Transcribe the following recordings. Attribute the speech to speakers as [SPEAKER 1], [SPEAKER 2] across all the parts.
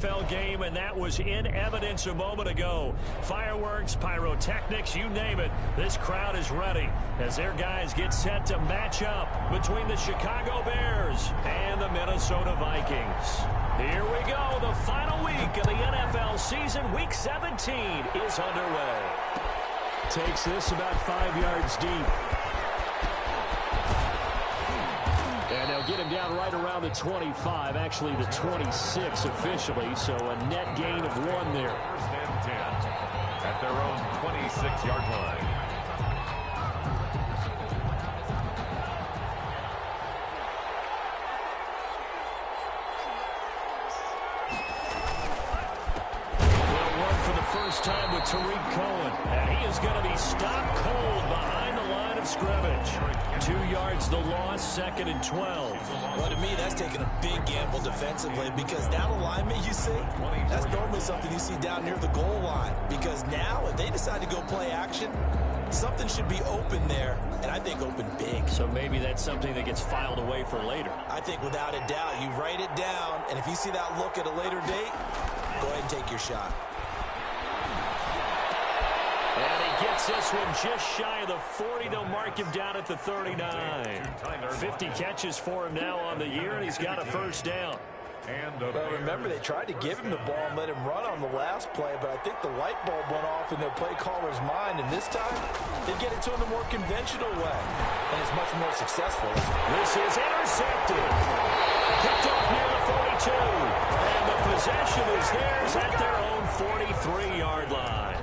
[SPEAKER 1] NFL game, and that was in evidence a moment ago. Fireworks, pyrotechnics, you name it. This crowd is ready as their guys get set to match up between the Chicago Bears and the Minnesota Vikings. Here we go. The final week of the NFL season. Week 17 is underway. Takes this about 5 yards deep. And they'll get him down right around the 25, actually the 26 officially, so a net gain of 1 there.
[SPEAKER 2] First and 10 at their own 26-yard line.
[SPEAKER 1] Time with Tariq Cohen, and he is going to be stopped cold behind the line of scrimmage. 2 yards the loss, 2nd and 12.
[SPEAKER 3] Well, to me, that's taking a big gamble defensively because that alignment you see, that's normally something you see down near the goal line. Because now, if they decide to go play action, something should be open there, and I think open big.
[SPEAKER 1] So maybe that's something that gets filed away for later.
[SPEAKER 3] I think without a doubt, you write it down, and if you see that look at a later date, go ahead and take your shot.
[SPEAKER 1] And he gets this one just shy of the 40. They'll mark him down at the 39. 50 catches for him now on the year, and he's got a first down.
[SPEAKER 3] Well, remember, they tried to give him the ball and let him run on the last play, but I think the light bulb went off in their play caller's mind, and this time they get it to him the more conventional way, and it's much more successful.
[SPEAKER 1] This is intercepted. Picked off near the 42, and the possession is theirs at their own 43-yard line.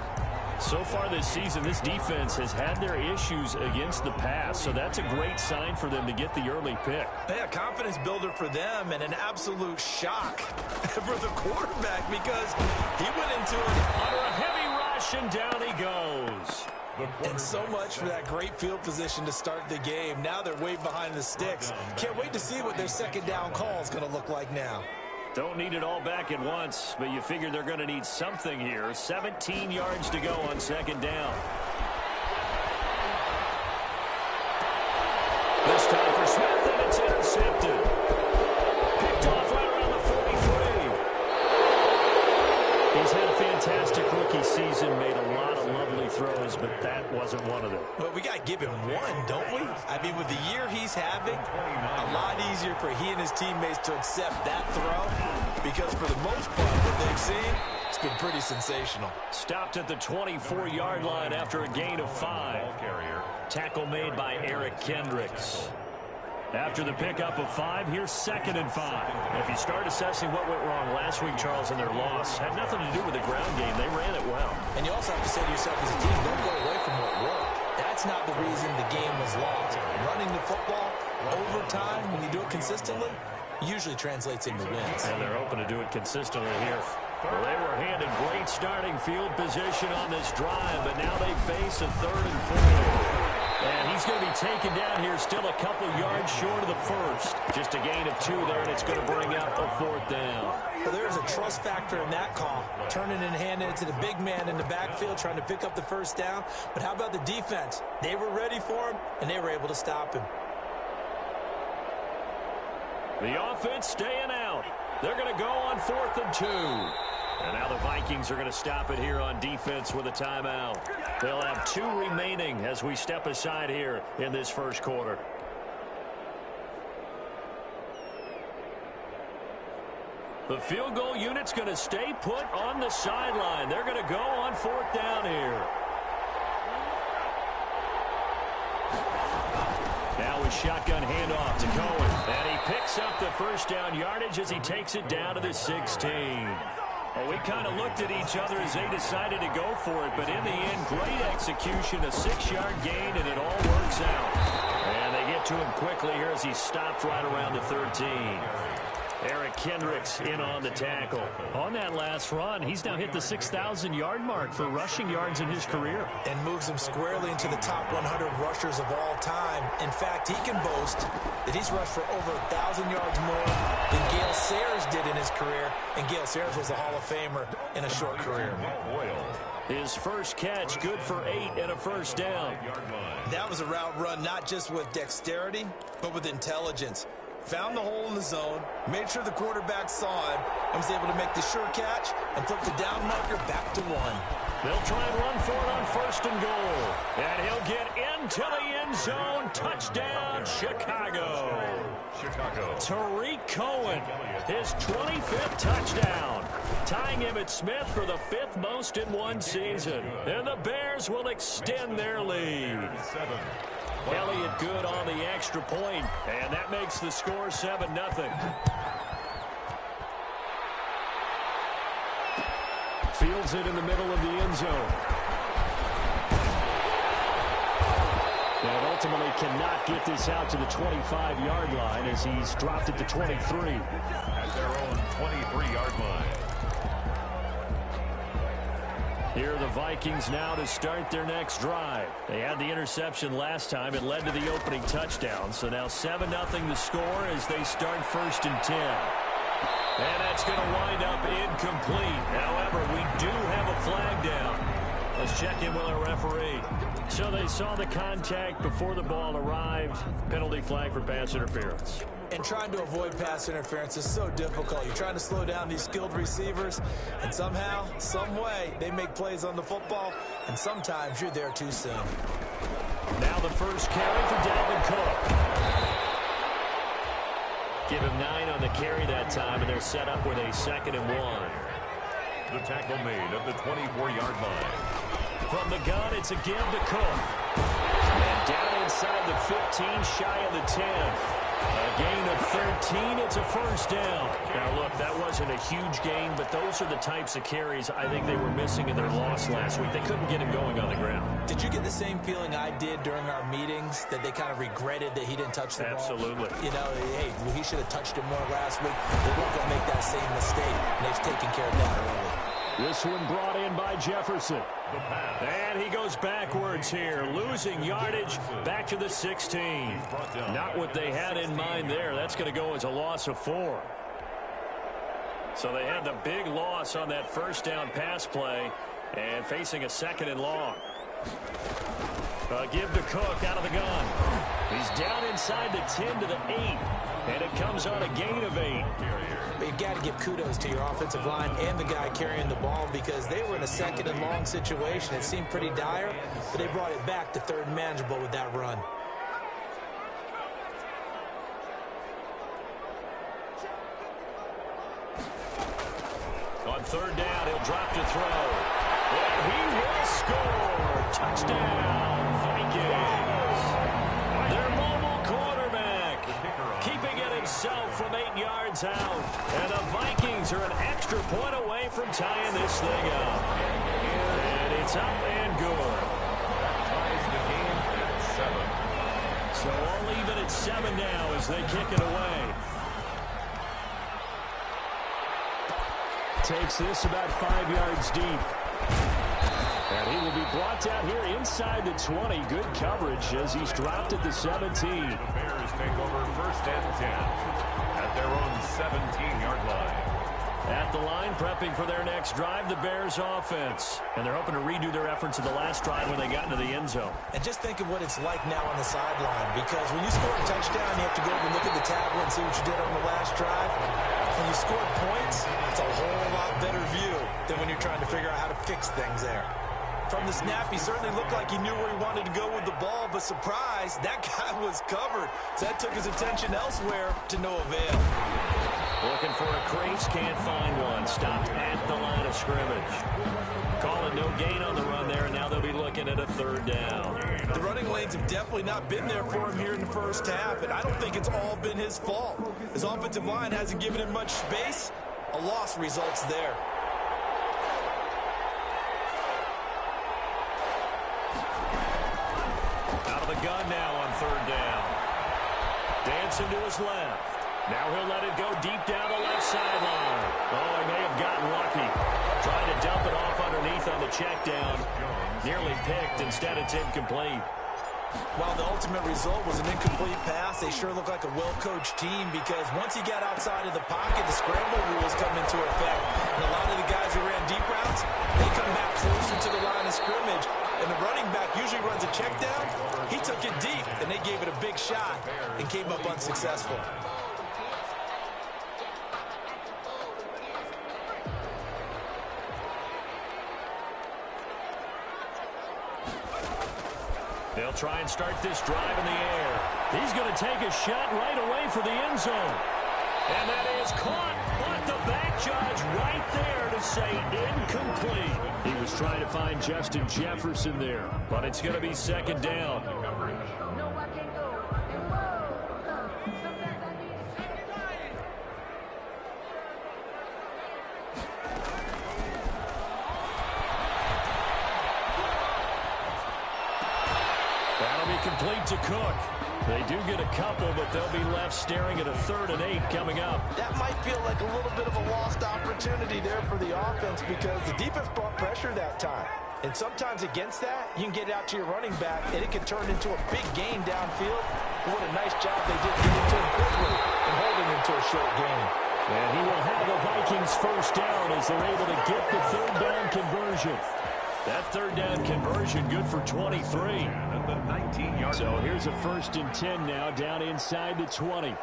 [SPEAKER 1] So far this season, this defense has had their issues against the pass, so that's a great sign for them to get the early pick.
[SPEAKER 3] Yeah, confidence builder for them and an absolute shock for the quarterback because he went into it
[SPEAKER 1] under a heavy rush, and down he goes.
[SPEAKER 3] And so much for that great field position to start the game. Now they're way behind the sticks. Can't wait to see what their second down call is going to look like now.
[SPEAKER 1] Don't need it all back at once, but you figure they're going to need something here. 17 yards to go on 2nd down. This time for Smith, and it's intercepted. Picked off right around the 43. He's had a fantastic rookie season, made a lot of lovely throws, but that wasn't one of them.
[SPEAKER 3] Well, we got to give him one, don't we? I mean, with the year he's having, a lot easier for he and his teammates to accept that throw because for the most part, what they've seen, it's been pretty sensational.
[SPEAKER 1] Stopped at the 24-yard line after a gain of 5. Tackle made by Eric Kendricks. After the pickup of 5, here's 2nd and 5. If you start assessing what went wrong last week, Charles, in their loss, had nothing to do with the ground game. They ran it well.
[SPEAKER 3] And you also have to say to yourself as a team, don't go away from what worked. That's not the reason the game was lost. Running the football over time, when you do it consistently, usually translates into wins.
[SPEAKER 1] And they're hoping to do it consistently here. Well, they were handed great starting field position on this drive, but now they face a 3rd and 4. And he's going to be taken down here, still a couple yards short of the first. Just a gain of 2 there, and it's going to bring up a 4th down.
[SPEAKER 3] Well, there's a trust factor in that call. Turning and handing it to the big man in the backfield, trying to pick up the first down. But how about the defense? They were ready for him, and they were able to stop him.
[SPEAKER 1] The offense staying out. They're going to go on 4th and 2. And now the Vikings are going to stop it here on defense with a timeout. They'll have 2 remaining as we step aside here in this first quarter. The field goal unit's going to stay put on the sideline. They're going to go on 4th down here. Now a shotgun handoff to Cohen. And he picks up the first down yardage as he takes it down to the 16. Well, we kind of looked at each other as they decided to go for it, but in the end, great execution, a 6-yard gain, and it all works out. And they get to him quickly here as he stopped right around the 13. Eric Kendricks in on the tackle. On that last run, he's now hit the 6,000-yard mark for rushing yards in his career.
[SPEAKER 3] And moves him squarely into the top 100 rushers of all time. In fact, he can boast that he's rushed for over 1,000 yards more than Gale Sayers did in his career. And Gale Sayers was a Hall of Famer in a short career.
[SPEAKER 1] His first catch, good for 8 and a first down.
[SPEAKER 3] That was a route run not just with dexterity, but with intelligence. found the hole in the zone, made sure the quarterback saw him, and was able to make the sure catch and flip the down marker back to 1.
[SPEAKER 1] They'll try and run for it on 1st and goal. And he'll get into the end zone. Touchdown, Chicago. Tariq Cohen, his 25th touchdown, tying Emmitt Smith for the 5th most in one season. And the Bears will extend their lead. Elliott good on the extra point, and that makes the score 7-0. Fields it in the middle of the end zone. And ultimately cannot get this out to the 25-yard line as he's dropped it to 23.
[SPEAKER 2] At their own 23-yard line.
[SPEAKER 1] Here are the Vikings now to start their next drive. They had the interception last time. It led to the opening touchdown. So now 7-0 the score as they start 1st and 10. And that's going to wind up incomplete. However, we do have a flag down. Let's check in with our referee. So they saw the contact before the ball arrived. Penalty flag for pass interference.
[SPEAKER 3] And trying to avoid pass interference is so difficult. You're trying to slow down these skilled receivers, and somehow, some way, they make plays on the football, and sometimes you're there too soon.
[SPEAKER 1] Now the first carry for Dalvin Cook. Give him 9 on the carry that time, and they're set up with a 2nd and 1.
[SPEAKER 2] The tackle made at the 24-yard line.
[SPEAKER 1] From the gun, it's a give to Cook. And down inside the 15, shy of the 10. A gain of 13, it's a 1st down. Now, look, that wasn't a huge gain, but those are the types of carries I think they were missing in their loss last week. They couldn't get him going on the ground.
[SPEAKER 3] Did you get the same feeling I did during our meetings, that they kind of regretted that he didn't touch the ball?
[SPEAKER 1] Absolutely.
[SPEAKER 3] You know, hey, he should have touched it more last week. They weren't going to make that same mistake, and they've taken care of that early.
[SPEAKER 1] This one brought in by Jefferson. And he goes backwards here, losing yardage back to the 16. Not what they had in mind there. That's going to go as a loss of 4. So they had the big loss on that 1st down pass play and facing a 2nd and long. Give to Cook out of the gun. He's down inside the 10 to the 8. And it comes on a gain of 8.
[SPEAKER 3] You've got to give kudos to your offensive line and the guy carrying the ball, because they were in a 2nd and long situation. It seemed pretty dire, but they brought it back to 3rd and manageable with that run.
[SPEAKER 1] On 3rd down, he'll drop to throw. And he will score. Touchdown, Vikings. Their mobile quarterback keeping it himself from 8 yards out. And the Vikings are an extra point away from tying this thing up. And it's up and good.
[SPEAKER 2] Ties the game at 7.
[SPEAKER 1] So all even at 7 now as they kick it away. Takes this about 5 yards deep. And he will be brought down here inside the 20. Good coverage as he's dropped at the 17.
[SPEAKER 2] The Bears take over 1st and 10 at their own 17-yard line.
[SPEAKER 1] At the line, prepping for their next drive, the Bears offense. And they're hoping to redo their efforts in the last drive when they got into the end zone.
[SPEAKER 3] And just think of what it's like now on the sideline, because when you score a touchdown, you have to go over and look at the tablet and see what you did on the last drive. When you scored points, it's a whole lot better view than when you're trying to figure out how to fix things there. From the snap, he certainly looked like he knew where he wanted to go with the ball, but surprise, that guy was covered. So that took his attention elsewhere to no avail.
[SPEAKER 1] Looking for a crease, can't find one. Stopped at the line of scrimmage. Calling no gain on the run there, and now they'll be looking at a 3rd down.
[SPEAKER 3] The running lanes have definitely not been there for him here in the 1st half, and I don't think it's all been his fault. His offensive line hasn't given him much space. A loss results there.
[SPEAKER 1] Out of the gun now on 3rd down. Dancing to his left. Now he'll let it go deep down the left sideline. Oh, he may have gotten lucky. Trying to dump it off underneath on the check down. Nearly picked. Instead, it's incomplete.
[SPEAKER 3] While the ultimate result was an incomplete pass, they sure look like a well-coached team, because once he got outside of the pocket, the scramble rules come into effect. And a lot of the guys who ran deep routes, they come back closer to the line of scrimmage. And the running back usually runs a check down. He took it deep, and they gave it a big shot and came up unsuccessful.
[SPEAKER 1] They'll try and start this drive in the air. He's going to take a shot right away for the end zone. And that is caught, but the back judge right there to say incomplete. He was trying to find Justin Jefferson there, but it's going to be second down. That'll be complete to Cook. They do get a couple, but they'll be left staring at a 3rd and 8 coming up.
[SPEAKER 3] That might feel like a little bit of a lost opportunity there for the offense because the defense brought pressure that time. And sometimes against that, you can get it out to your running back, and it can turn into a big gain downfield. What a nice job they did getting to him quickly and holding him to a short gain.
[SPEAKER 1] And he will have the Vikings first down as they're able to get the 3rd down conversion. That 3rd down conversion good for 23.
[SPEAKER 2] At the 19-yard
[SPEAKER 1] So here's a 1st and 10 now down inside the 20.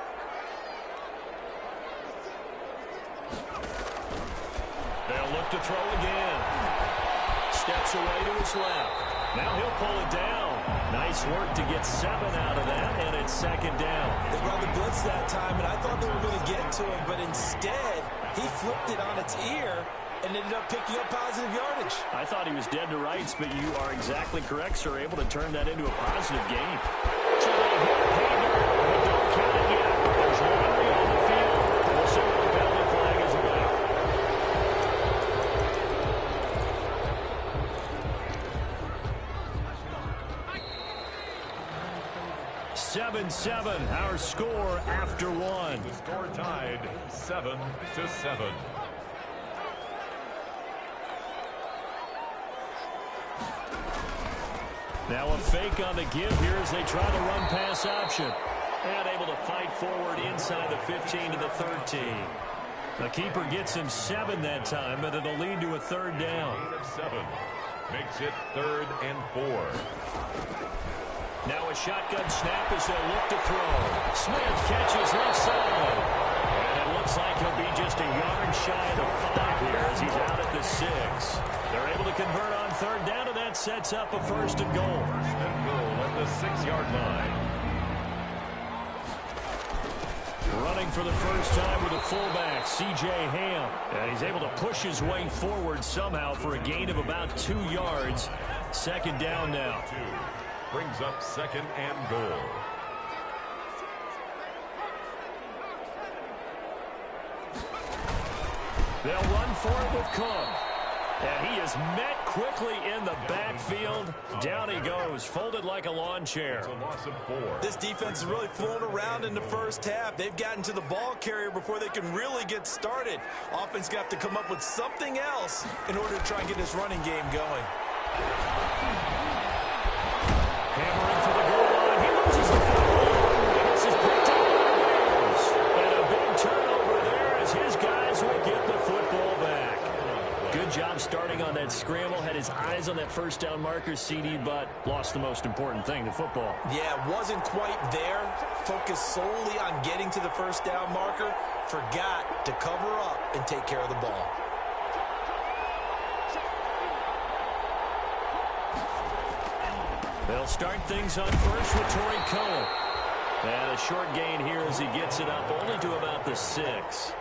[SPEAKER 1] They'll look to throw again. Steps away to his left. Now he'll pull it down. Nice work to get 7 out of that, and it's 2nd down.
[SPEAKER 3] They brought the blitz that time, and I thought they were going to get to him, but instead he flipped it on its ear and ended up picking up positive yardage.
[SPEAKER 1] I thought he was dead to rights, but you are exactly correct, sir. Able to turn that into a positive gain. So they hit Hager, but don't count it yet. There's nobody on the field. We'll see what the penalty flag is about. 7-7, our score after 1.
[SPEAKER 2] The score tied 7-7.
[SPEAKER 1] Now a fake on the give here as they try the run-pass option. And able to fight forward inside the 15 to the 13. The keeper gets him 7 that time, but it'll lead to a 3rd down.
[SPEAKER 2] 8 of 7 makes it 3rd and 4.
[SPEAKER 1] Now a shotgun snap as they'll look to throw. Smith catches left side. And it looks like he'll be just a yard shy of the 5 here as he's out at the 6. They're able to convert on 3rd down, and that sets up a 1st and goal.
[SPEAKER 2] 1st and goal at the 6-yard line.
[SPEAKER 1] Running for the first time with a fullback, C.J. Ham. And he's able to push his way forward somehow for a gain of about 2 yards. 2nd down now.
[SPEAKER 2] 2 brings up 2nd and goal.
[SPEAKER 1] They'll run for it with Cook. And he is met quickly in the backfield. Down he goes, folded like a lawn chair.
[SPEAKER 2] It's a loss of 4.
[SPEAKER 3] This defense is really flown around in the first half. They've gotten to the ball carrier before they can really get started. Offense got to come up with something else in order to try and get this running game going.
[SPEAKER 1] Hammering for the goal line. He loses the football. And this is picked up by the Bears. And a big turnover there as his guys will get the football back. Good job starting on that scramble. Had his eyes on that first down marker, CD, but lost the most important thing, the football.
[SPEAKER 3] Yeah, wasn't quite there. Focused solely on getting to the first down marker. Forgot to cover up and take care of the ball.
[SPEAKER 1] They'll start things on first with Torrey Cohen. And a short gain here as he gets it up only to about the 6.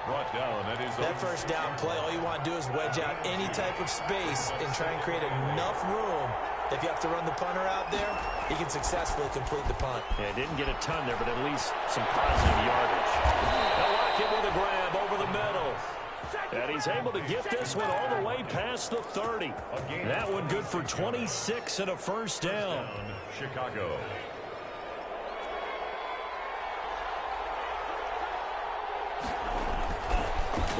[SPEAKER 2] Brought down at his
[SPEAKER 3] That first down play, all you want to do is wedge out any type of space and try and create enough room. If you have to run the punter out there, he can successfully complete the punt.
[SPEAKER 1] Yeah, didn't get a ton there, but at least some positive yardage. They'll lock him with a grab over the middle. And he's able to get this one all the way past the 30. That one good for 26 and a first down.
[SPEAKER 2] Chicago.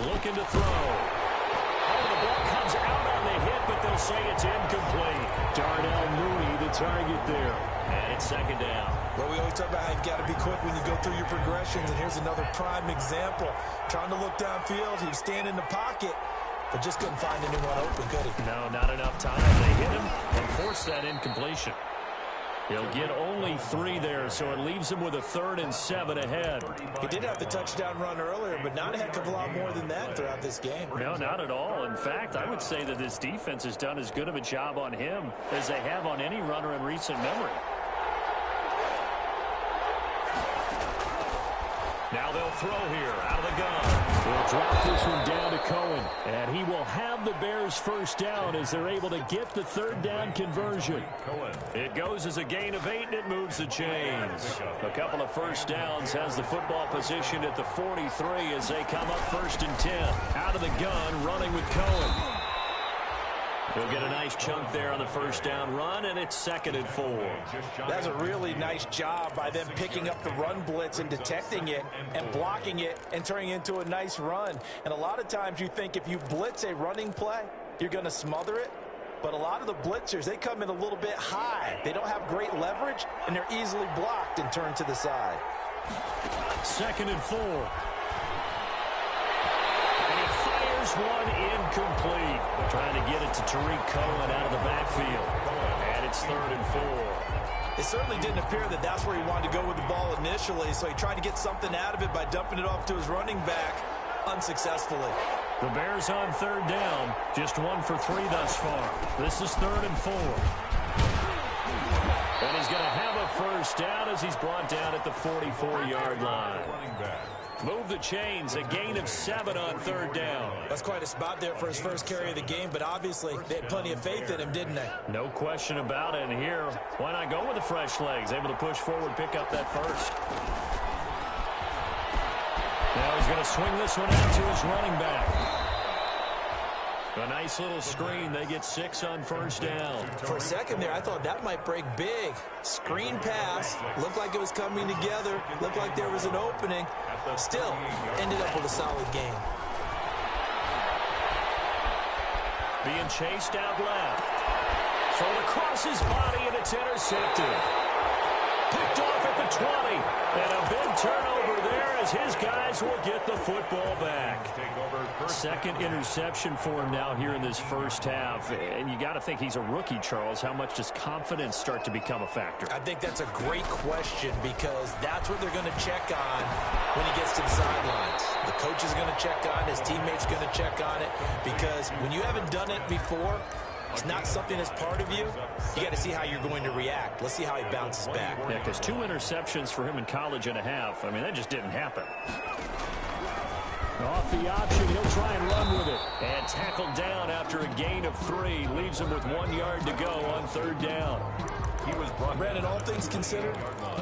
[SPEAKER 1] Looking to throw. Oh, the ball comes out on the hit, but they'll say it's incomplete. Darnell Mooney, the target there. And it's 2nd down.
[SPEAKER 3] Well, we always talk about how you've got to be quick when you go through your progressions, and here's another prime example. Trying to look downfield, he was standing in the pocket, but just couldn't find anyone open, could he?
[SPEAKER 1] No, not enough time. They hit him and forced that incompletion. He'll get only 3 there, so it leaves him with a 3rd and 7 ahead.
[SPEAKER 3] He did have the touchdown run earlier, but not a heck of a lot more than that throughout this game.
[SPEAKER 1] No, not at all. In fact, I would say that this defense has done as good of a job on him as they have on any runner in recent memory. Now they'll throw here out of the gun. They'll drop this one down to Cohen. And he will have the Bears first down as they're able to get the 3rd down conversion. It goes as a gain of 8, and it moves the chains. A couple of first downs, has the football position at the 43 as they come up 1st and 10. Out of the gun, running with Cohen. He'll get a nice chunk there on the first down run, and it's 2nd and 4.
[SPEAKER 3] That's a really nice job by them picking up the run blitz and detecting it and blocking it and turning it into a nice run. And a lot of times you think if you blitz a running play, you're going to smother it. But a lot of the blitzers, they come in a little bit high. They don't have great leverage, and they're easily blocked and turned to the side.
[SPEAKER 1] 2nd and 4. One incomplete. Trying to get it to Tariq Cohen out of the backfield. And it's 3rd and 4.
[SPEAKER 3] It certainly didn't appear that that's where he wanted to go with the ball initially, so he tried to get something out of it by dumping it off to his running back unsuccessfully.
[SPEAKER 1] The Bears on 3rd down. Just 1 for 3 thus far. This is 3rd and 4. And he's going to have a first down as he's brought down at the 44-yard line. Move the chains, a gain of 7 on 3rd down.
[SPEAKER 3] That's quite a spot there for his first carry of the game, but obviously they had plenty of faith in him, didn't they?
[SPEAKER 1] No question about it. And here, why not go with the fresh legs? Able to push forward, pick up that first. Now he's going to swing this one out to his running back. A nice little screen. They get 6 on first down.
[SPEAKER 3] For a second there, I thought that might break big. Screen pass. Looked like it was coming together. Looked like there was an opening. Still, ended up with a solid game.
[SPEAKER 1] Being chased out left. Thrown across his body, and it's intercepted. Picked off at the 20. And a big turnover there as his guys will get the football back. 2nd interception for him now here in this first half. And you got to think he's a rookie, Charles. How much does confidence start to become a factor?
[SPEAKER 3] I think that's a great question because that's what they're going to check on when he gets to the sidelines. The coach is going to check on, his teammates going to check on it, because when you haven't done it before, it's not something that's part of you. You got to see how you're going to react. Let's see how he bounces back.
[SPEAKER 1] Yeah, because 2 interceptions for him in college and a half. I mean, that just didn't happen. Off the option, he'll try and run with it. And tackled down after a gain of 3. Leaves him with 1 yard to go on 3rd down.
[SPEAKER 3] Brandon, all things considered,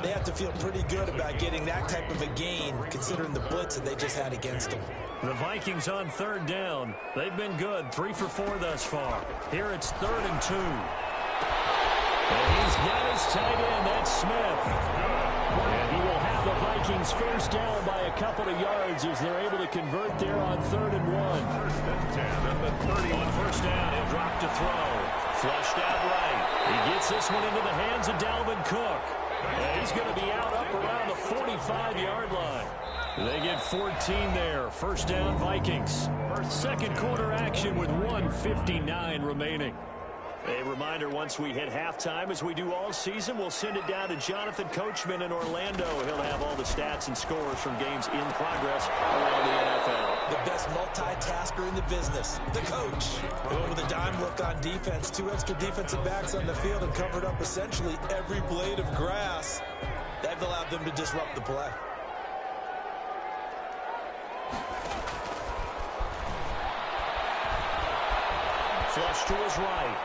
[SPEAKER 3] they have to feel pretty good about getting that type of a gain, considering the blitz that they just had against them.
[SPEAKER 1] The Vikings on 3rd down. They've been good, 3 for 4 thus far. Here it's 3rd and 2. And he's got his tight end, that's Smith. And he will have the Vikings first down by a couple of yards as they're able to convert there on 3rd and 1.
[SPEAKER 2] 1st and 10 at the 30.
[SPEAKER 1] On first down, he'll drop to throw. Flushed out right. He gets this one into the hands of Dalvin Cook. And he's going to be out up around the 45-yard line. They get 14 there. First down, Vikings. 2nd quarter action with 1:59 remaining. A reminder, once we hit halftime, as we do all season, we'll send it down to Jonathan Coachman in Orlando. He'll have all the stats and scores from games in progress around the NFL.
[SPEAKER 3] The best multitasker in the business, the coach. Going with a dime look on defense, 2 extra defensive backs on the field and covered up essentially every blade of grass. That allowed them to disrupt the play.
[SPEAKER 1] Flush to his right.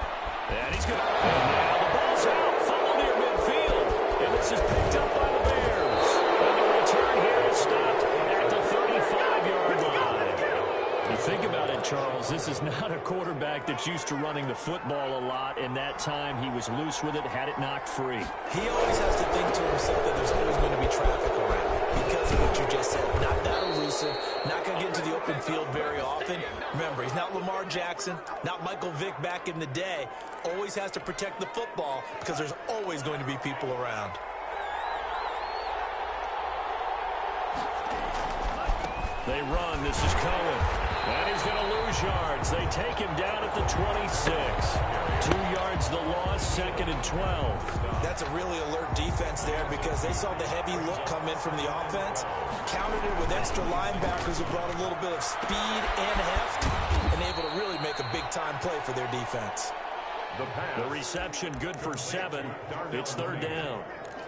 [SPEAKER 1] And he's going to... And now the ball's out. Fall near midfield. And this is picked up by the Bears. And the return here is stopped at the 35-yard line. You think about it, Charles. This is not a quarterback that's used to running the football a lot. And that time he was loose with it, had it knocked free.
[SPEAKER 3] He always has to think to himself that there's always going to be traffic around because of what you just said. Not that elusive, not going to get into the open field very often. Remember, he's not Lamar Jackson, not Michael Vick back in the day. Always has to protect the football because there's always going to be people around.
[SPEAKER 1] They run. This is Cohen. And he's going to lose yards. They take him down at the 26. 2 yards the loss, 2nd and 12.
[SPEAKER 3] That's a really alert defense there because they saw the heavy look come in from the offense, countered it with extra linebackers who brought a little bit of speed and heft, and able to really make a big-time play for their defense.
[SPEAKER 1] The reception good for 7. It's 3rd down.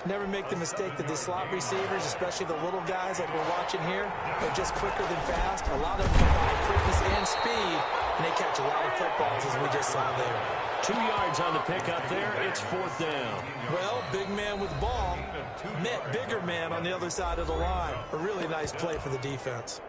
[SPEAKER 3] Never make the mistake that the slot receivers, especially the little guys like we're watching here, are just quicker than fast. A lot of them combine quickness and speed, and they catch a lot of footballs, as we just saw there.
[SPEAKER 1] 2 yards on the pickup there. It's 4th down.
[SPEAKER 3] Well, big man with the ball met bigger man on the other side of the line. A really nice play for the defense.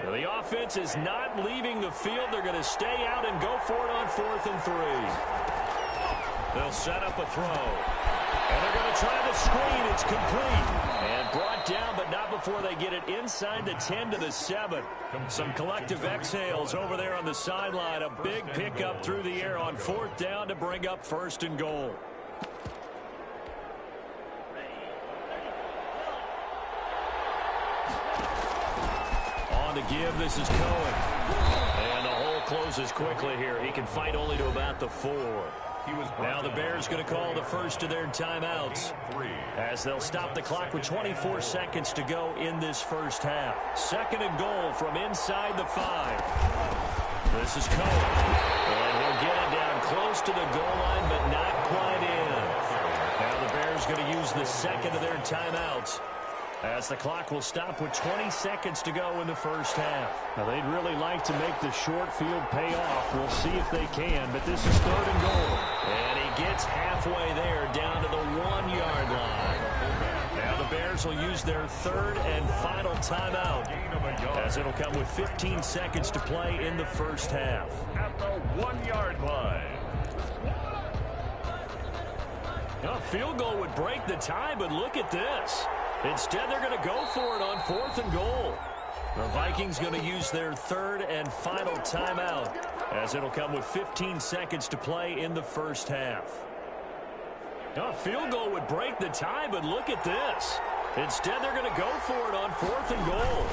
[SPEAKER 1] The offense is not leaving the field. They're going to stay out and go for it on 4th and 3. They'll set up a throw. And they're going to try the screen. It's complete. And brought down, but not before they get it inside the 10 to the 7. Some collective exhales over there on the sideline. A big pickup through the air on 4th down to bring up 1st and goal. To give, this is Cohen. And the hole closes quickly here. He can fight only to about the 4. Now the Bears going to call the first of their timeouts as they'll stop the clock with 24 seconds to go in this first half. 2nd and goal from inside the 5. This is Cohen. And he'll get it down close to the goal line, but not quite in. Now the Bears going to use the 2nd of their timeouts, as the clock will stop with 20 seconds to go in the first half. Now, they'd really like to make the short field pay off. We'll see if they can, but this is 3rd and goal. And he gets halfway there down to the 1-yard line. Now the Bears will use their 3rd and final timeout, as it'll come with 15 seconds to play in the first half.
[SPEAKER 2] At the 1-yard line.
[SPEAKER 1] Now, a field goal would break the tie, but look at this. Instead, they're going to go for it on 4th and goal. The Vikings going to use their 3rd and final timeout, as it'll come with 15 seconds to play in the first half. Now, a field goal would break the tie, but look at this. Instead, they're going to go for it on 4th and goal.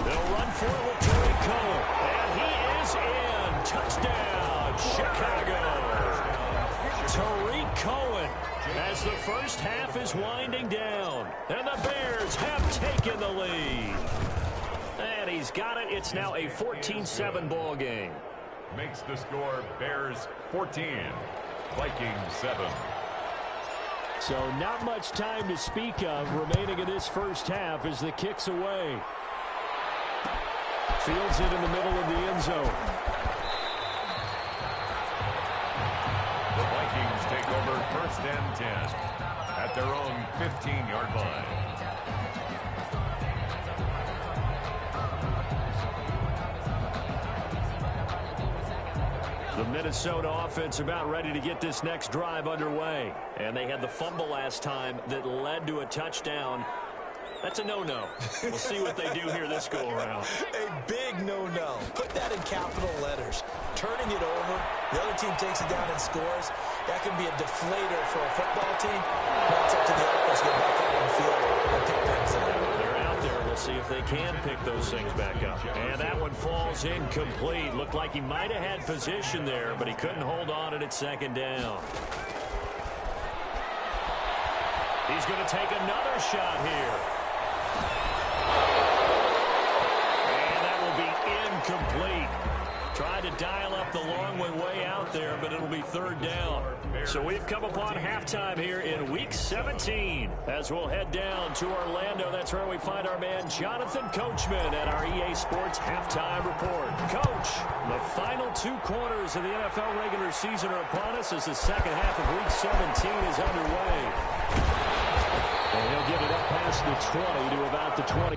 [SPEAKER 1] They'll run for it with Tariq Cohen. And he is in. Touchdown, Chicago. Tariq Cohen, as the first half is winding down. And the Bears have taken the lead. And he's got it. It's now a 14-7 ball game.
[SPEAKER 2] Makes the score Bears 14, Vikings 7.
[SPEAKER 1] So not much time to speak of remaining in this first half as the kick's away. Fields it in the middle of the end zone.
[SPEAKER 2] The Vikings take over 1st and 10 at their own 15-yard line.
[SPEAKER 1] The Minnesota offense about ready to get this next drive underway. And they had the fumble last time that led to a touchdown. That's a no-no. We'll see what they do here this go-around.
[SPEAKER 3] A big no-no. Put that in capital letters. Turning it over, the other team takes it down and scores. That can be a deflator for a football team. Now it's up to the offense to get back out on the field and pick things up.
[SPEAKER 1] They're out there. We'll see if they can pick those things back up. And that one falls incomplete. Looked like he might have had position there, but he couldn't hold on it at 2nd down. He's going to take another shot here. And that will be incomplete. Tried to dial up the long way out there, but it'll be 3rd down. So we've come upon halftime here in Week 17 as we'll head down to Orlando. That's where we find our man Jonathan Coachman at our EA Sports Halftime Report. Coach, the final 2 quarters of the NFL regular season are upon us as the second half of Week 17 is underway. And he'll get it up past the 20 to about the 20.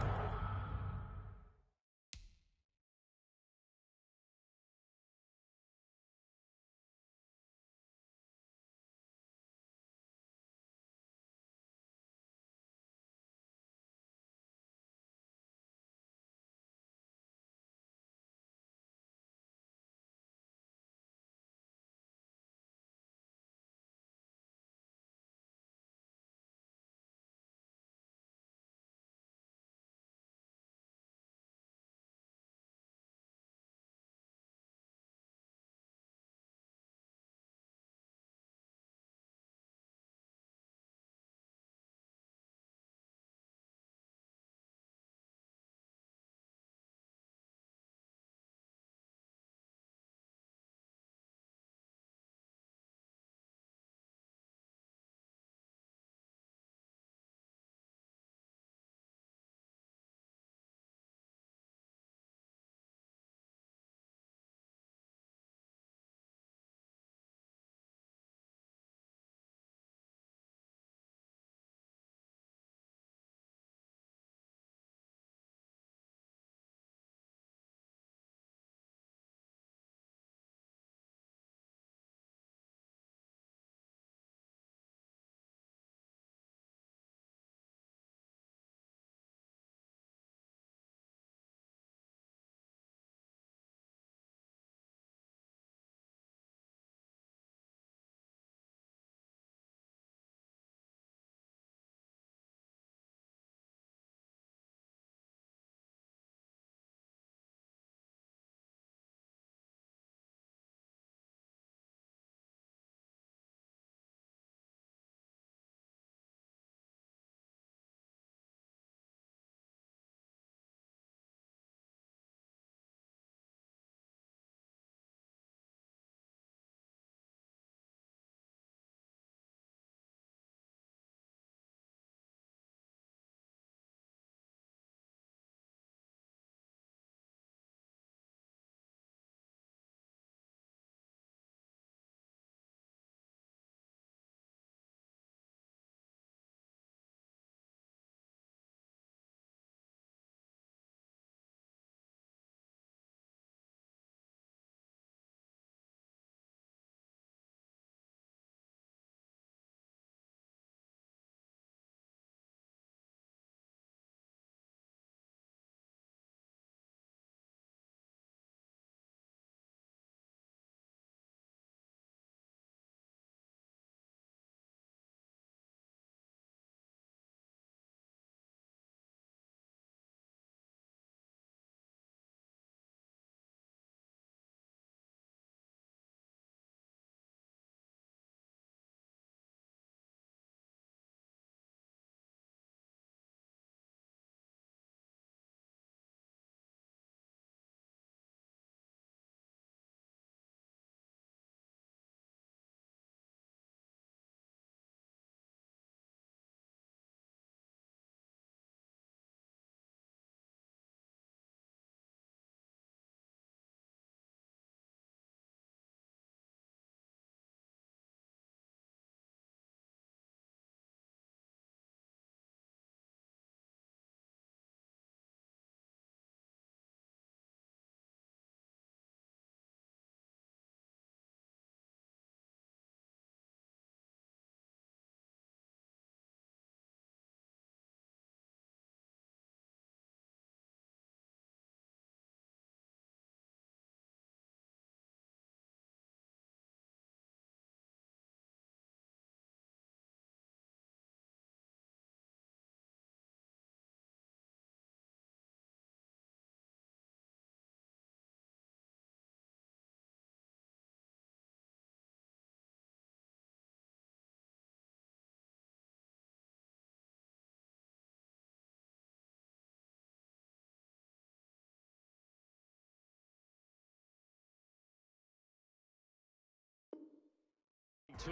[SPEAKER 2] Two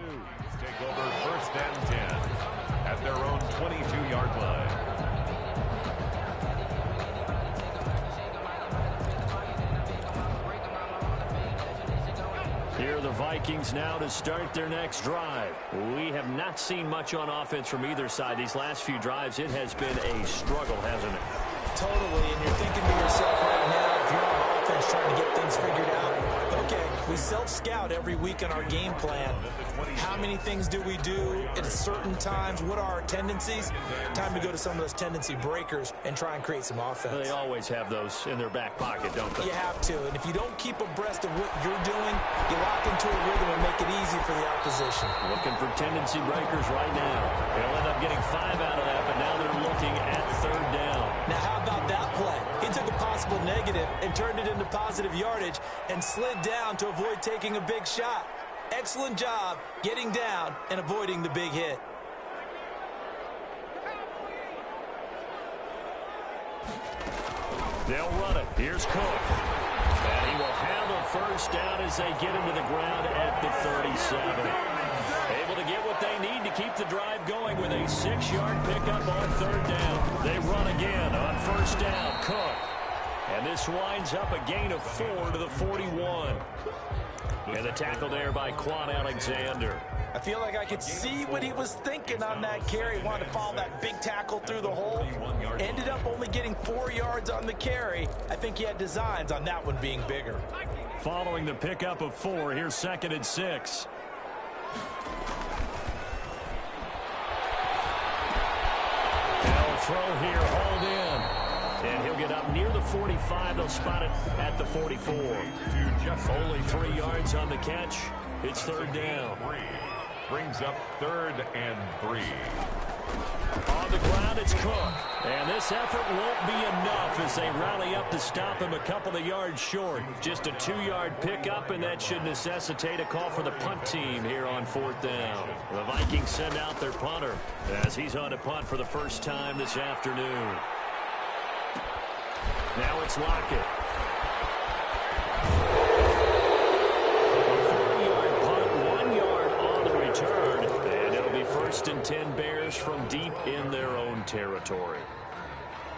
[SPEAKER 2] take over first and 10 at their own 22-yard line.
[SPEAKER 1] Here are the Vikings now to start their next drive. We have not seen much on offense from either side. These last few drives, it has been a struggle, hasn't it?
[SPEAKER 3] Totally, and you're thinking to yourself right now, if you're on offense trying to get things figured out, okay, we self-scout every week on our game plan. How many things do we do at certain times? What are our tendencies? Time to go to some of those tendency breakers and try and create some offense.
[SPEAKER 1] They always have those in their back pocket, don't they?
[SPEAKER 3] You have to, and if you don't keep abreast of what you're doing, you lock into a rhythm and make it easy for the opposition.
[SPEAKER 1] Looking for tendency breakers right now. They'll end up getting 5 out of that, but now they're looking at 3rd down.
[SPEAKER 3] Now, how about that play? He took a possible negative and turned it into positive yardage and slid down to avoid taking a big shot. Excellent job getting down and avoiding the big hit.
[SPEAKER 1] They'll run it. Here's Cook. And he will have a 1st down as they get him to the ground at the 37. Able to get what they need to keep the drive going with a 6-yard pickup on 3rd down. They run again on 1st down. Cook. And this winds up a gain of 4 to the 41. And the tackle there by Quan Alexander.
[SPEAKER 3] I feel like I could see what he was thinking on that carry. Wanted to follow that big tackle through the hole. Ended up only getting 4 yards on the carry. I think he had designs on that one being bigger.
[SPEAKER 1] Following the pickup of 4, here's 2nd and 6. They'll throw here, hold in. And he'll get up near the 45. They'll spot it at the 44. Only 3 yards on the catch. It's 3rd down.
[SPEAKER 2] Brings up 3rd and 3.
[SPEAKER 1] On the ground, it's Cook. And this effort won't be enough as they rally up to stop him a couple of yards short. Just a 2-yard pickup, and that should necessitate a call for the punt team here on 4th down. The Vikings send out their punter as he's on to punt for the first time this afternoon. Now it's Lockett. A 40-yard punt, 1 yard on the return. And it'll be 1st and 10 Bears from deep in their own territory.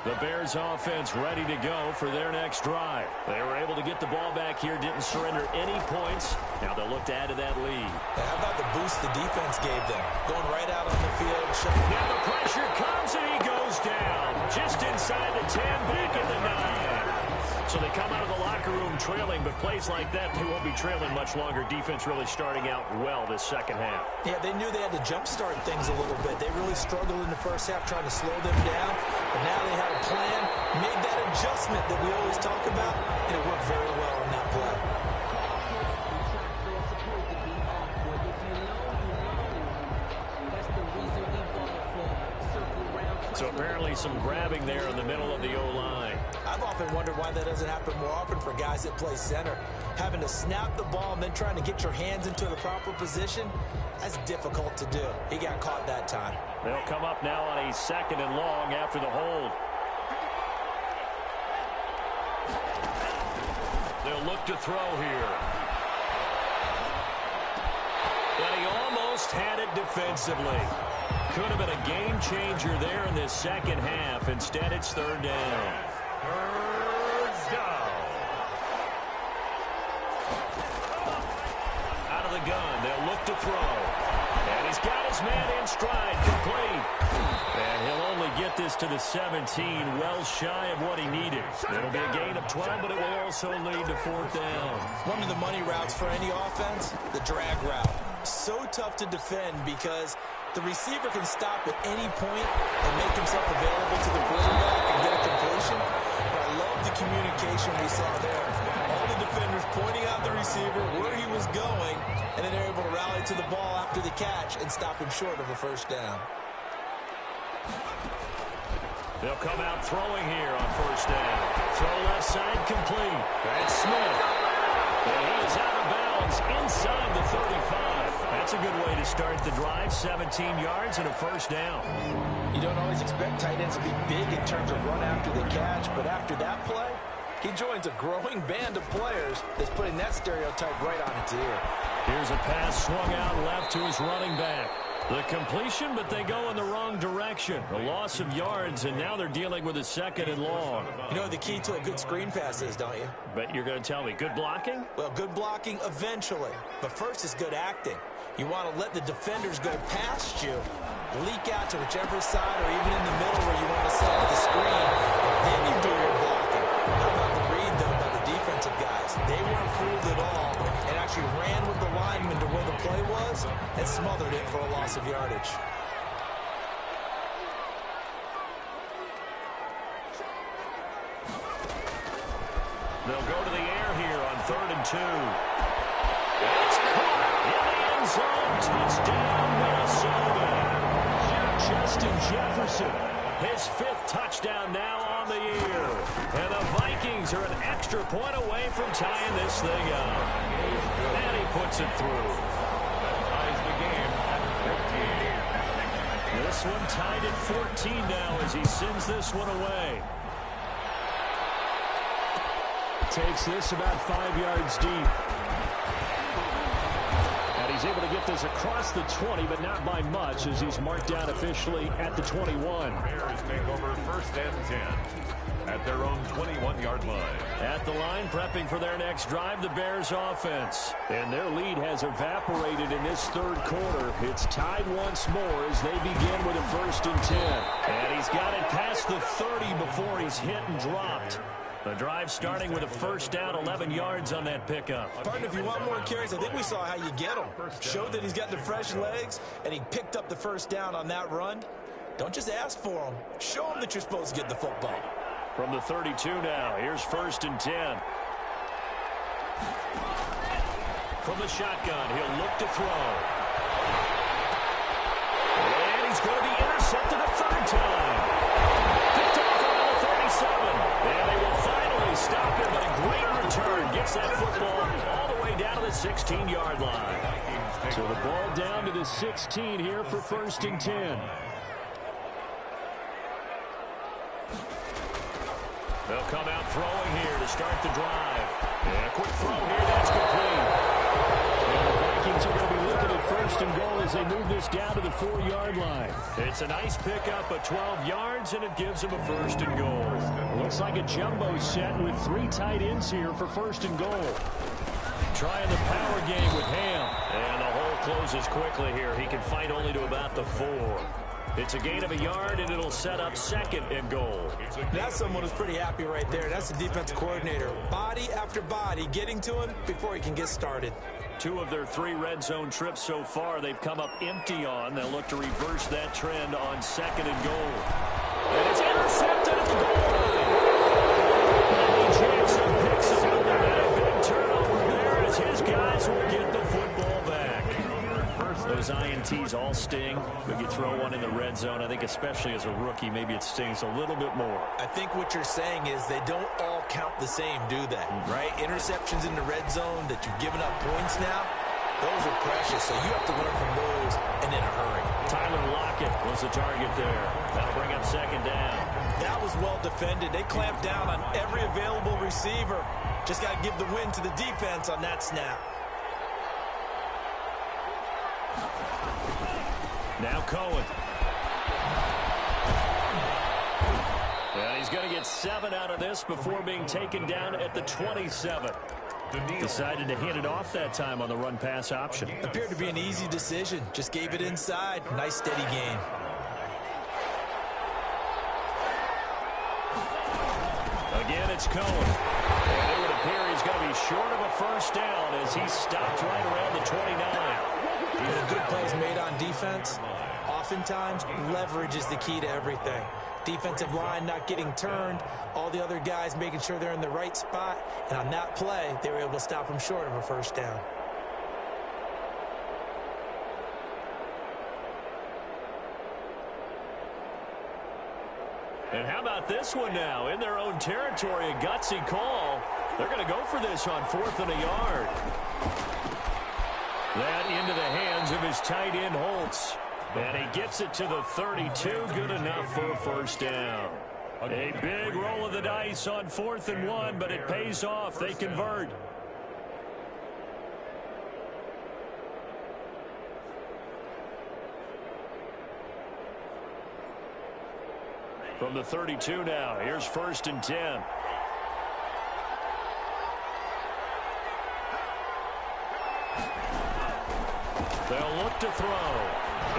[SPEAKER 1] The Bears offense ready to go for their next drive. They were able to get the ball back here, didn't surrender any points. Now they'll look to add to that lead.
[SPEAKER 3] How about the boost the defense gave them? Going right out on the field.
[SPEAKER 1] Now the pressure comes and he goes down. Just inside the 10, back at the 9. So they come out of the locker room trailing, but plays like that, they won't be trailing much longer. Defense really starting out well this 2nd half.
[SPEAKER 3] Yeah, they knew they had to jumpstart things a little bit. They really struggled in the 1st half trying to slow them down, but now they had a plan, made that adjustment that we always talk about, and it worked very well on that play.
[SPEAKER 1] So apparently some grabbing there in the middle of the O-line.
[SPEAKER 3] I've often wondered why that doesn't happen more often for guys that play center. Having to snap the ball and then trying to get your hands into the proper position, that's difficult to do. He got caught that time.
[SPEAKER 1] They'll come up now on a 2nd and long after the hold. They'll look to throw here. And he almost had it defensively. Could have been a game changer there in this 2nd half. Instead, it's 3rd down.
[SPEAKER 2] 3rd down.
[SPEAKER 1] Out of the gun, they'll look to throw. And he's got his man in stride, complete. And he'll only get this to the 17, well shy of what he needed. It'll be a gain of 12, but it will also lead to 4th down.
[SPEAKER 3] One of the money routes for any offense, the drag route. So tough to defend because the receiver can stop at any point and make himself available to the quarterback and get a completion. But I love the communication we saw there. All the defenders pointing out the receiver, where he was going, and then they're able to rally to the ball after the catch and stop him short of a 1st down.
[SPEAKER 1] They'll come out throwing here on 1st down. Throw left side complete. That's Smith. And he is out of bounds inside the 35. That's a good way to start the drive. 17 yards and a 1st down.
[SPEAKER 3] You don't always expect tight ends to be big in terms of run after the catch, but after that play, he joins a growing band of players that's putting that stereotype right on its ear.
[SPEAKER 1] Here's a pass swung out left to his running back. The completion, but they go in the wrong direction. A loss of yards, and now they're dealing with a 2nd and long.
[SPEAKER 3] You know what the key to a good screen pass is, don't you?
[SPEAKER 1] Bet you're going to tell me good blocking?
[SPEAKER 3] Well, good blocking eventually. But first is good acting. You want to let the defenders go past you, leak out to whichever side or even in the middle where you want to set up the screen, and then you do your blocking. How about the read, though, by the defensive guys? They weren't fooled at all and actually ran with the lineman to where the play was and smothered it for a loss of yardage.
[SPEAKER 1] They'll go to the air here on 3rd and 2. It's caught in the end zone. Touchdown, Minnesota. Justin Jefferson, his 5th touchdown now on the year. And the Vikings are an extra point away from tying this thing up. And he puts it through.
[SPEAKER 2] Ties the game at 15.
[SPEAKER 1] This one tied at 14 now as he sends this one away. Takes this about 5 yards deep. And he's able to get this across the 20, but not by much as he's marked down officially at the 21.
[SPEAKER 2] Bears take over 1st and 10 at their own 21-yard line.
[SPEAKER 1] At the line, prepping for their next drive, the Bears offense. And their lead has evaporated in this 3rd quarter. It's tied once more as they begin with a 1st and 10. And he's got it past the 30 before he's hit and dropped. The drive starting with a 1st down, 11 yards on that pickup.
[SPEAKER 3] Partner, if you want more carries, I think we saw how you get them. Showed that he's got the fresh legs, and he picked up the 1st down on that run. Don't just ask for them. Show them that you're supposed to get the football.
[SPEAKER 1] From the 32 now, here's 1st and 10. From the shotgun, he'll look to throw. And he's going to be intercepted a 3rd time. Picked off around the 37. And they will finally stop him, but a great return. Gets that football all the way down to the 16-yard line. So the ball down to the 16 here for 1st and 10. They'll come out throwing here to start the drive. And a quick throw here, that's complete. And the Vikings are going to be looking at 1st and goal as they move this down to the 4-yard line. It's a nice pickup of 12 yards, and it gives them a 1st and goal. Looks like a jumbo set with 3 tight ends here for 1st and goal. Trying the power game with Ham. And the hole closes quickly here. He can fight only to about the 4. It's a gain of a yard, and it'll set up 2nd and goal.
[SPEAKER 3] That's someone who's pretty happy right there. That's the defensive coordinator. Body after body, getting to him before he can get started.
[SPEAKER 1] 2 of their 3 red zone trips so far, they've come up empty on. They'll look to reverse that trend on 2nd and goal. And it's intercepted at the goal line. Eddie Jackson picks it up. And a big turnover there as his guys will get the football back. Those INTs all sting, but you throw one in the red zone. I think especially as a rookie, maybe it stings a little bit more.
[SPEAKER 3] I think what you're saying is they don't all count the same, do they? Right? Interceptions in the red zone that you've given up points now, those are precious, so you have to learn from those and in a hurry.
[SPEAKER 1] Tyler Lockett was the target there. That'll bring up 2nd down.
[SPEAKER 3] That was well defended. They clamped down on every available receiver. Just got to give the win to the defense on that snap.
[SPEAKER 1] Now Cohen. And he's going to get 7 out of this before being taken down at the 27. Decided to hand it off that time on the run-pass option.
[SPEAKER 3] Appeared to be an easy decision. Just gave it inside. Nice, steady gain.
[SPEAKER 1] Again, it's Cohen. And it would appear he's going to be short of a 1st down as he stopped right around the 29.
[SPEAKER 3] Good plays made on defense. Oftentimes, leverage is the key to everything. Defensive line not getting turned, all the other guys making sure they're in the right spot, and on that play, they were able to stop him short of a 1st down.
[SPEAKER 1] And how about this one now? In their own territory, a gutsy call. They're going to go for this on 4th and a yard. That into the hands of his tight end, Holtz. And he gets it to the 32. Good enough for a 1st down. A big roll of the dice on 4th and 1, but it pays off. They convert. From the 32 now, here's 1st and 10. They'll look to throw.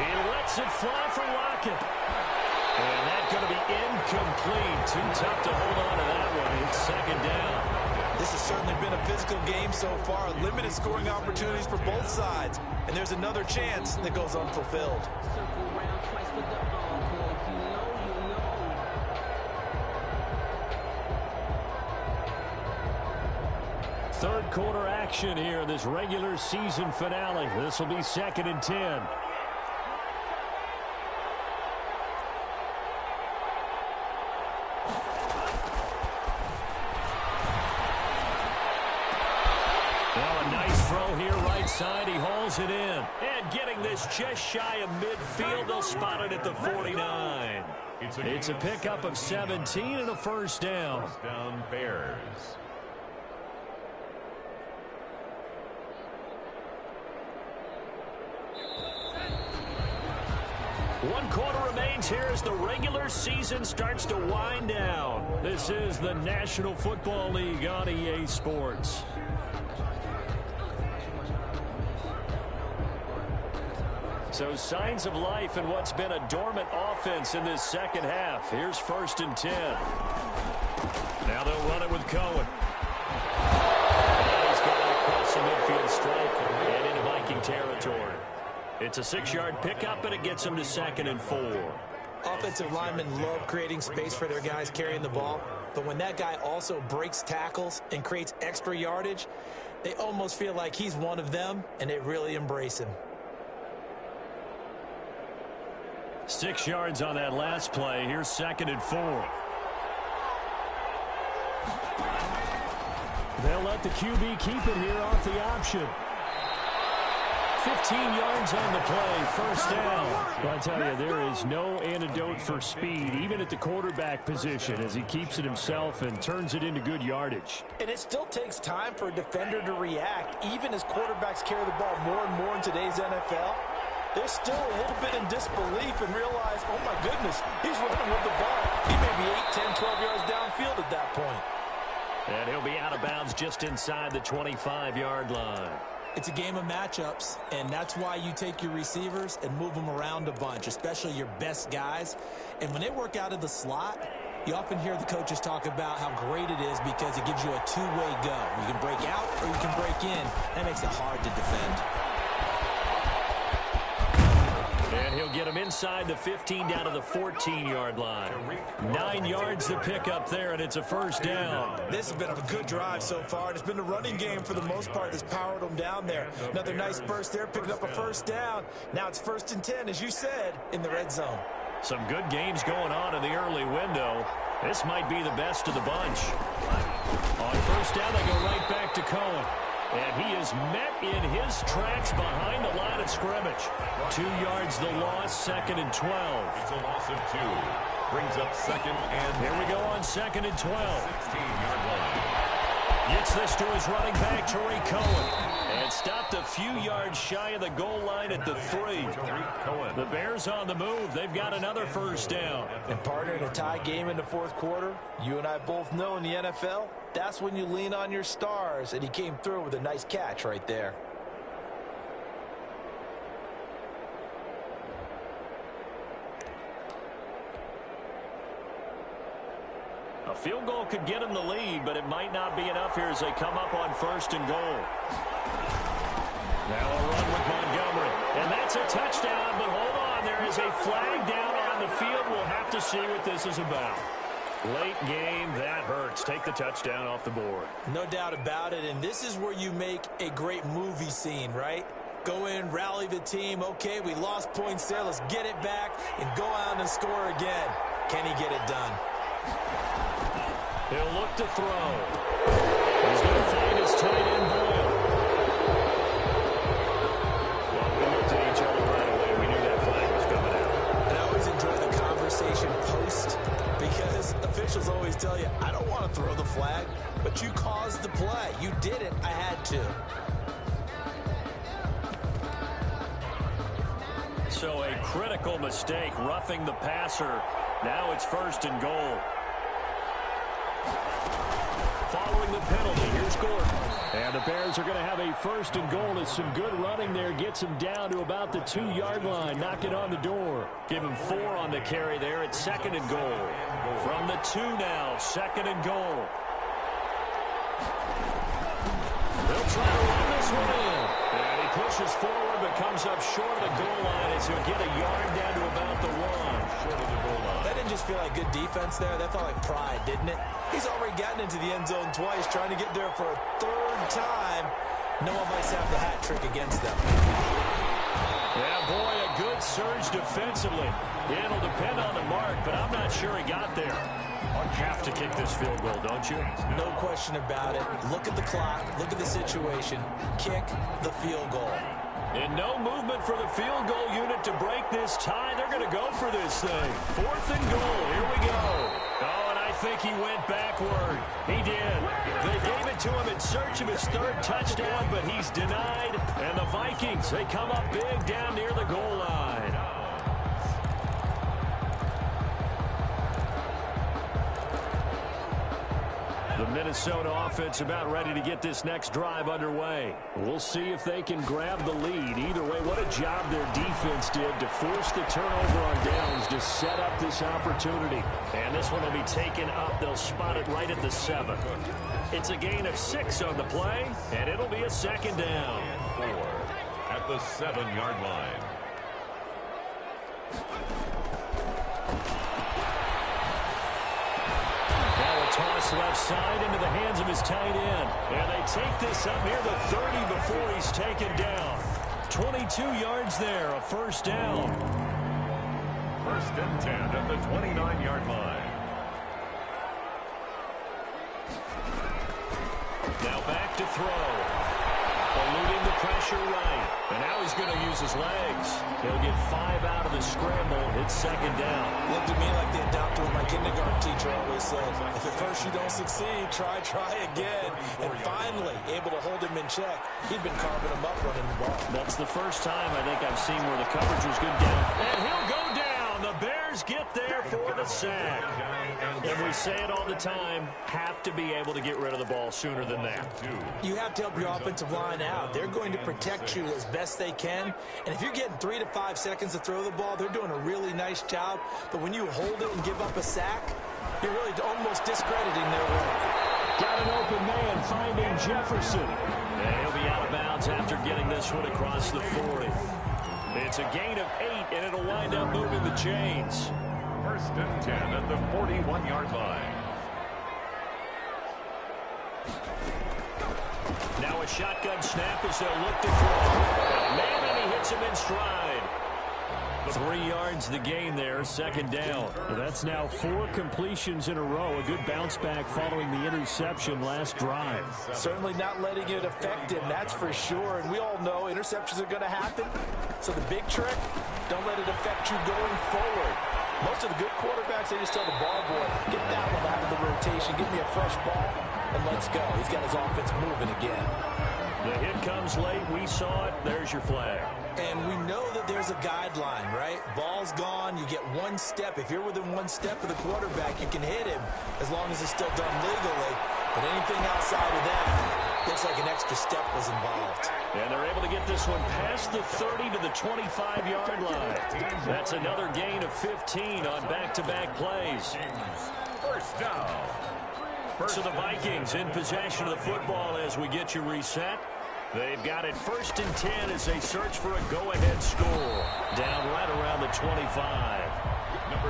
[SPEAKER 1] He lets it fly for Lockett. And that's going to be incomplete. Too tough to hold on to that one. It's 2nd down.
[SPEAKER 3] This has certainly been a physical game so far. Limited scoring opportunities for both sides. And there's another chance that goes unfulfilled.
[SPEAKER 1] Third quarter action here in this regular season finale. This will be 2nd and 10. Now a nice throw here right side. He hauls it in. And getting this just shy of midfield. They'll spot it at the 49. It's a pickup of 17 and a 1st down.
[SPEAKER 2] First down Bears.
[SPEAKER 1] One quarter remains here as the regular season starts to wind down. This is the National Football League on EA Sports. So signs of life in what's been a dormant offense in this second half. Here's 1st and 10. Now they'll run it with Cohen. And he's got it across the midfield stripe and into Viking territory. It's a 6-yard pickup, and it gets them to 2nd and 4.
[SPEAKER 3] Offensive linemen love creating space for their guys carrying the ball, but when that guy also breaks tackles and creates extra yardage, they almost feel like he's one of them, and they really embrace him.
[SPEAKER 1] 6 yards on that last play. Here's 2nd and 4. They'll let the QB keep it here off the option. 15 yards on the play, 1st down. Well, I tell you, there is no antidote for speed, even at the quarterback position, as he keeps it himself and turns it into good yardage.
[SPEAKER 3] And it still takes time for a defender to react, even as quarterbacks carry the ball more and more in today's NFL. They're still a little bit in disbelief and realize, oh my goodness, he's running with the ball. He may be 8, 10, 12 yards downfield at that point.
[SPEAKER 1] And he'll be out of bounds just inside the 25-yard line.
[SPEAKER 3] It's a game of matchups, and that's why you take your receivers and move them around a bunch, especially your best guys. And when they work out of the slot, you often hear the coaches talk about how great it is because it gives you a two-way go. You can break out or you can break in. That makes it hard to defend.
[SPEAKER 1] And he'll get him inside the 15 down to the 14-yard line. 9 yards to pick up there, and it's a 1st down.
[SPEAKER 3] This has been a good drive so far. It's been the running game for the most part that's powered them down there. Another nice burst there, picking up a 1st down. Now it's 1st and 10, as you said, in the red zone.
[SPEAKER 1] Some good games going on in the early window. This might be the best of the bunch. On 1st down, they go right back to Cohen. And he is met in his tracks behind the line of scrimmage. 2 yards the loss, 2nd and 12.
[SPEAKER 2] It's a loss of 2. Brings up 2nd and...
[SPEAKER 1] Here we go on 2nd and 12.
[SPEAKER 2] 16-yard line.
[SPEAKER 1] Gets this to his running back, Tariq Cohen. And stopped a few yards shy of the goal line at the 3. The Bears on the move. They've got another 1st down.
[SPEAKER 3] And partner, in a tie game in the 4th quarter, you and I both know in the NFL, that's when you lean on your stars, and he came through with a nice catch right there.
[SPEAKER 1] A field goal could get him the lead, but it might not be enough here as they come up on 1st and goal. Now a run with Montgomery, and that's a touchdown, but hold on, there is a flag down on the field. We'll have to see what this is about. Late game, that hurts. Take the touchdown off the board.
[SPEAKER 3] No doubt about it, and this is where you make a great movie scene, right? Go in, rally the team. Okay, we lost points there. Let's get it back and go out and score again. Can he get it done?
[SPEAKER 1] He'll look to throw. He's going to find his tight end, Boyle. Well, we looked at each other right away. We knew that flag was coming out.
[SPEAKER 3] And I always enjoy the conversation post because officials always tell you, I don't want to throw the flag, but you caused the play. You did it. I had to. So
[SPEAKER 1] a critical mistake, roughing the passer Now it's 1st and goal. Following the penalty, here's Gordon. And the Bears are going to have a 1st and goal as some good running there gets him down to about the 2-yard line. Knock it on the door. Give him 4 on the carry there at 2nd and goal. From the 2 now, 2nd and goal. They'll try to run this one in. And he pushes forward but comes up short of the goal line as he'll get a yard down to about the 1. Short of the goal line.
[SPEAKER 3] That didn't just feel like good defense there. That felt like pride, didn't it? He's already gotten into the end zone twice, trying to get there for a 3rd time. No one likes to have the hat trick against them.
[SPEAKER 1] Yeah, boy, a good surge defensively. It'll depend on the mark, but I'm not sure he got there. Have to kick this field goal, don't you?
[SPEAKER 3] No question about it. Look at the clock. Look at the situation. Kick the field goal.
[SPEAKER 1] And no movement for the field goal unit to break this tie. They're going to go for this thing. 4th and goal. Here we go. Oh, and I think he went backward. He did. They gave it to him in search of his 3rd touchdown, but he's denied. And the Vikings, they come up big down near the goal line. The Minnesota offense about ready to get this next drive underway. We'll see if they can grab the lead. Either way, what a job their defense did to force the turnover on downs to set up this opportunity. And this one will be taken up. They'll spot it right at the 7. It's a gain of 6 on the play, and it'll be a 2nd down.
[SPEAKER 2] 4 at the 7-yard line.
[SPEAKER 1] Toss left side into the hands of his tight end. And they take this up near the 30 before he's taken down. 22 yards there, a 1st down.
[SPEAKER 2] 1st and 10 at the 29-yard line.
[SPEAKER 1] Now back to throw. Eluding the pressure right. And now he's going to use his legs. He'll get 5 out of the scramble. It's 2nd down.
[SPEAKER 3] Looked to me like the adopter of my kindergarten teacher always said, if at first you don't succeed, try again. And finally, able to hold him in check. He'd been carving him up running the ball.
[SPEAKER 1] That's the first time I think I've seen where the coverage was good down. And he'll go down. The Bears get there for the sack. And we say it all the time, have to be able to get rid of the ball sooner than that.
[SPEAKER 3] You have to help your offensive line out. They're going to protect you as best they can. And if you're getting 3 to 5 seconds to throw the ball, they're doing a really nice job. But when you hold it and give up a sack, you're really almost discrediting their work.
[SPEAKER 1] Got an open man finding Jefferson. And he'll be out of bounds after getting this one across the 40. It's a gain of 8, and it'll wind up moving the chains.
[SPEAKER 2] 1st and 10 at the 41-yard line.
[SPEAKER 1] Now a shotgun snap as they'll look to throw. Man, and he hits him in stride. 3 yards the gain there, 2nd down. Well, that's now 4 completions in a row. A good bounce back following the interception last drive.
[SPEAKER 3] Certainly not letting it affect him, that's for sure. And we all know interceptions are going to happen. So the big trick, don't let it affect you going forward. Most of the good quarterbacks, they just tell the ball boy, get that one out of the rotation, give me a fresh ball, and let's go. He's got his offense moving again.
[SPEAKER 1] The hit comes late. We saw it. There's your flag.
[SPEAKER 3] And we know that there's a guideline, right? Ball's gone. You get 1 step. If you're within 1 step of the quarterback, you can hit him as long as it's still done legally. But anything outside of that, looks like an extra step was involved.
[SPEAKER 1] And they're able to get this one past the 30 to the 25-yard line. That's another gain of 15 on back-to-back plays.
[SPEAKER 2] 1st down.
[SPEAKER 1] So the Vikings in possession of the football as we get you reset. They've got it 1st and 10 as they search for a go-ahead score. Down right around the 25.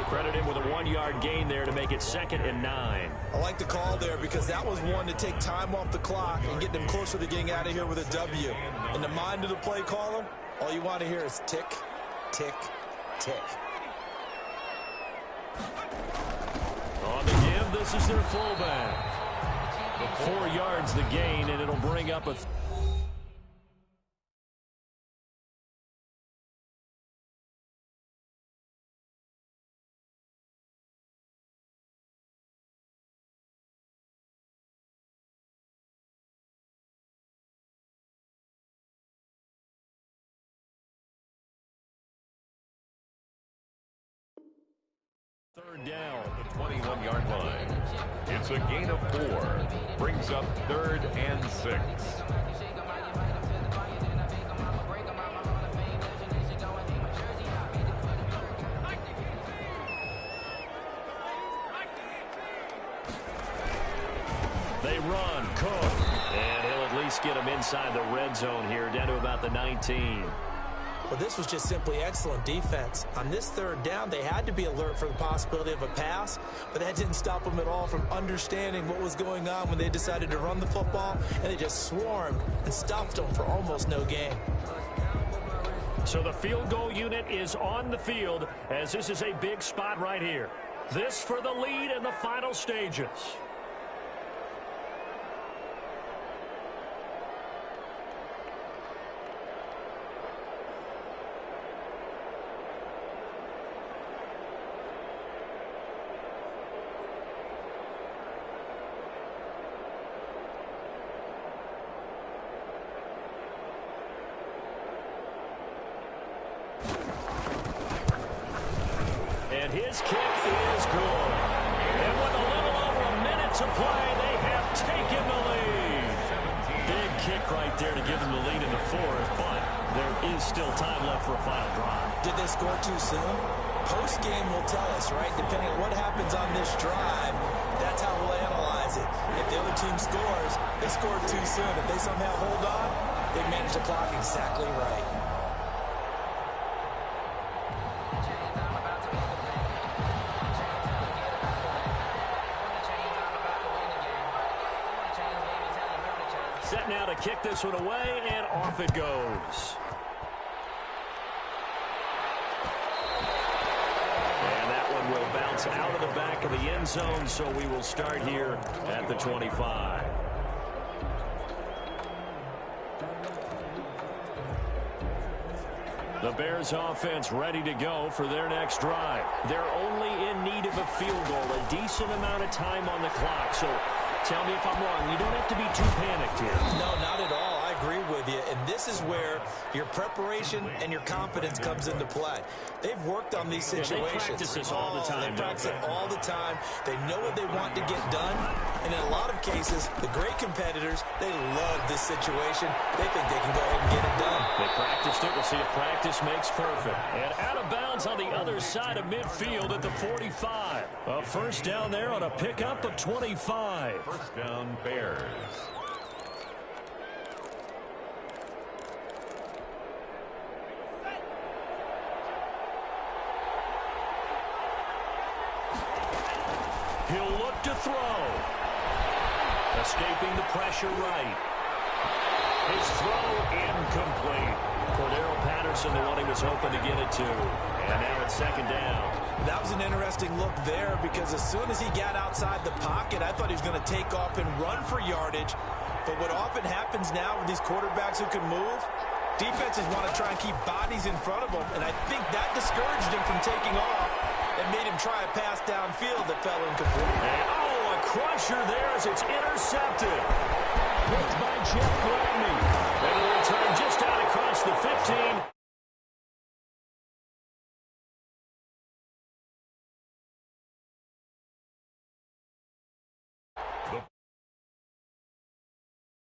[SPEAKER 1] Credit him with a 1-yard gain there to make it 2nd and 9.
[SPEAKER 3] I like the call there because that was one to take time off the clock and get them closer to getting out of here with a W. In the mind of the play caller, all you want to hear is tick, tick, tick.
[SPEAKER 1] On the give, this is their fullback. 4 yards the gain, and it'll bring up a... Third down.
[SPEAKER 2] The 21-yard line. It's a gain of 4. Brings up 3rd and 6.
[SPEAKER 1] They run, Cook, and he'll at least get him inside the red zone here, down to about the 19.
[SPEAKER 3] Well, this was just simply excellent defense. On this 3rd down, they had to be alert for the possibility of a pass, but that didn't stop them at all from understanding what was going on when they decided to run the football, and they just swarmed and stuffed them for almost no gain.
[SPEAKER 1] So the field goal unit is on the field, as this is a big spot right here. This for the lead in the final stages. And his kick is good. And with a little over a minute to play, they have taken the lead. Big kick right there to give them the lead in the 4th, but there is still time left for a final drive.
[SPEAKER 3] Did they score too soon? Post-game will tell us, right? Depending on what happens on this drive, that's how we'll analyze it. If the other team scores, they scored too soon. If they somehow hold on, they manage the clock exactly right.
[SPEAKER 1] Set now to kick this one away, and off it goes. And that one will bounce out of the back of the end zone, so we will start here at the 25. The Bears offense ready to go for their next drive. They're only in need of a field goal, a decent amount of time on the clock, so tell me if I'm wrong. You don't have to be too panicked here.
[SPEAKER 3] No, not at all. I agree with you. And this is where your preparation and your confidence comes into play. They've worked on these situations.
[SPEAKER 1] Yeah, they practice this all the time.
[SPEAKER 3] They practice it all the time. They know what they want to get done. And in a lot of cases, the great competitors, they love this situation. They think they can go ahead and get it done.
[SPEAKER 1] They practiced it. We'll see if practice makes perfect. And out of bounds on the other side of midfield at the 45. A first down there on a pickup of 25.
[SPEAKER 2] First down, Bears.
[SPEAKER 1] He'll look to throw. Escaping the pressure right. His throw incomplete. Cordero Patterson, the one he was hoping to get it to. And now it's 2nd down.
[SPEAKER 3] That was an interesting look there because as soon as he got outside the pocket, I thought he was going to take off and run for yardage. But what often happens now with these quarterbacks who can move, defenses want to try and keep bodies in front of them. And I think that discouraged him from taking off and made him try a pass downfield that fell incomplete.
[SPEAKER 1] And, a crusher there as it's intercepted. Picked by Jeff Gray.